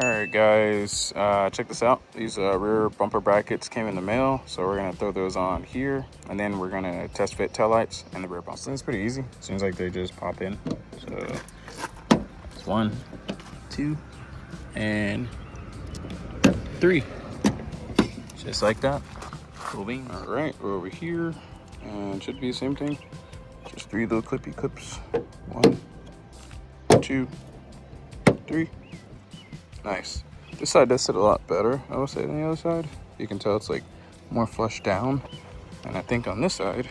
Alright guys, check this out. These rear bumper brackets came in the mail, so we're gonna throw those on here, and then we're gonna test fit taillights and the rear bumper. So it's pretty easy. Seems like they just pop in. So it's 1, 2, and 3. Just like that. Cool beans. Alright, we're over here, and should be the same thing. Just 3 little clippy clips. 1, 2, 3. Nice. This side does sit a lot better, I would say, than the other side. You can tell it's like more flushed down. And I think on this side,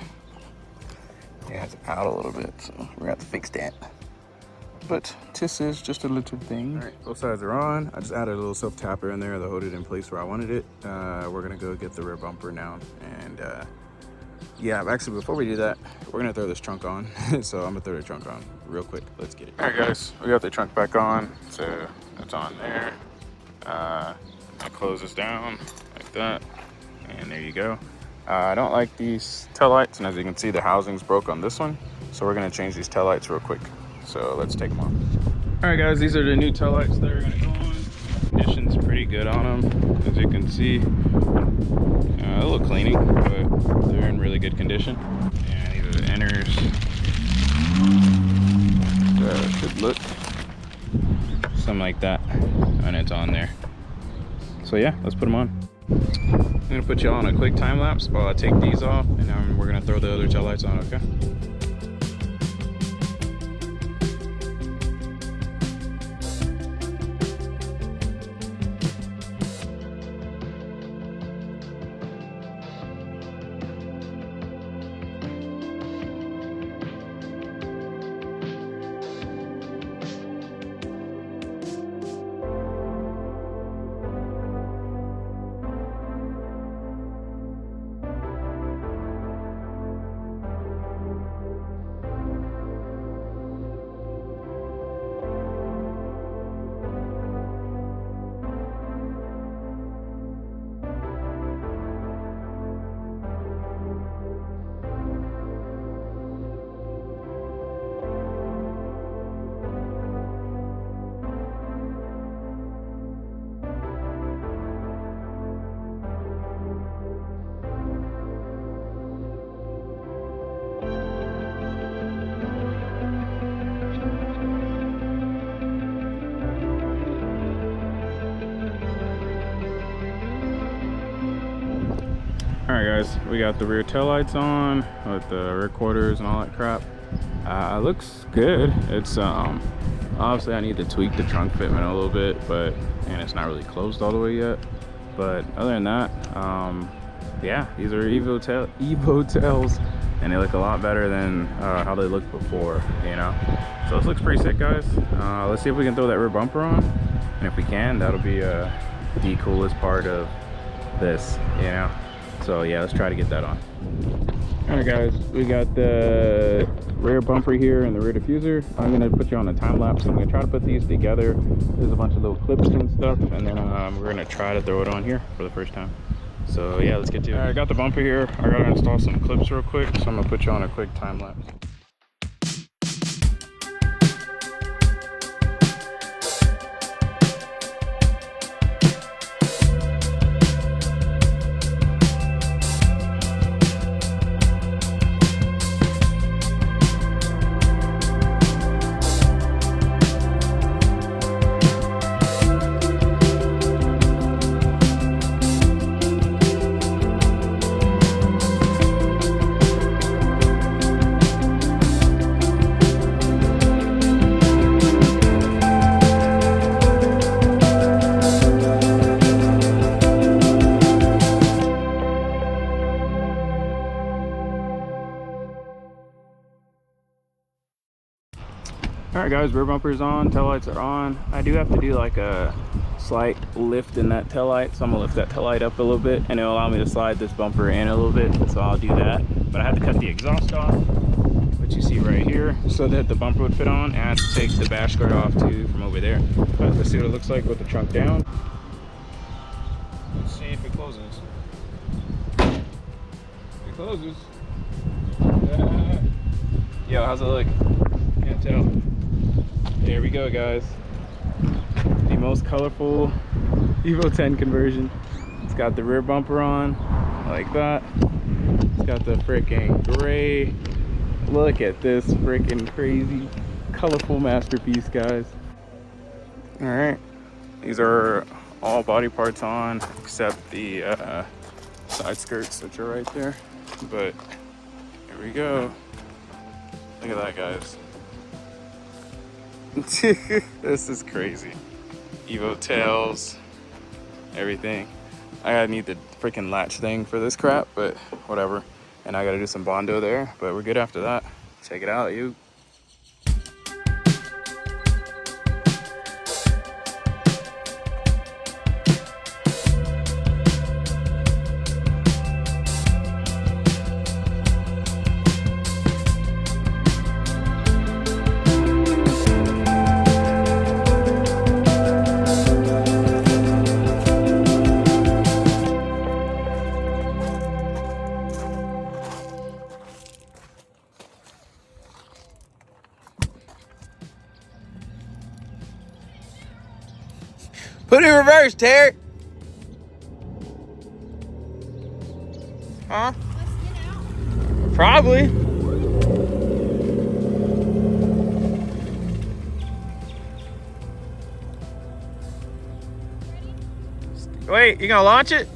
yeah, it's out a little bit, so we're gonna have to fix that. But this is just a little thing. All right, both sides are on. I just added a little self tapper in there to hold it in place where I wanted it. We're gonna go get the rear bumper now. And yeah, actually, before we do that, we're gonna throw this trunk on. So I'm gonna throw the trunk on real quick. Let's get it. All right, guys, we got the trunk back on. So it's on there. I close this down like that, and there you go. I don't like these taillights, and as you can see, the housing's broke on this one. So we're gonna change these taillights real quick. So let's take them off. All right, guys, these are the new taillights that are gonna go on. Condition's pretty good on them, as you can see. A little cleaning, but they're in really good condition. And these are the inners. Should look something like that when it's on there. So yeah, let's put them on. I'm gonna put you on a quick time lapse while I take these off, and then we're gonna throw the other tail lights on, okay? All right, guys, we got the rear tail lights on with the rear quarters and all that crap. It looks good. It's obviously I need to tweak the trunk fitment a little bit, and it's not really closed all the way yet. But other than that, yeah, these are EVO tails, and they look a lot better than how they looked before, you know. So this looks pretty sick, guys. Let's see if we can throw that rear bumper on, and if we can, that'll be the coolest part of this, you know. So yeah, let's try to get that on. All right, guys, we got the rear bumper here and the rear diffuser. I'm gonna put you on a time lapse. I'm gonna try to put these together. There's a bunch of little clips and stuff, and then we're gonna try to throw it on here for the first time. So yeah, let's get to it. All right, I got the bumper here. I gotta install some clips real quick, so I'm gonna put you on a quick time lapse. All right, guys, rear bumper's on, tail lights are on. I do have to do like a slight lift in that tail light, so I'm gonna lift that tail light up a little bit, and it'll allow me to slide this bumper in a little bit, so I'll do that. But I have to cut the exhaust off, which you see right here, so that the bumper would fit on, and I have to take the bash guard off too from over there. But let's see what it looks like with the trunk down. Let's see if it closes. It closes. Yo, how's it look? Can't tell. There we go, guys. most colorful EVO 10 conversion. It's got the rear bumper on, like that. It's got the freaking gray. Look at this freaking crazy, colorful masterpiece, guys. All right, these are all body parts on except the side skirts, which are right there. But here we go. Look at that, guys. This is crazy. EVO tails, everything. I gotta need the freaking latch thing for this crap, but whatever. And I gotta do some Bondo there, but we're good after that. Check it out, you. Put it in reverse, Terry. Huh? Probably. Wait, you gonna launch it?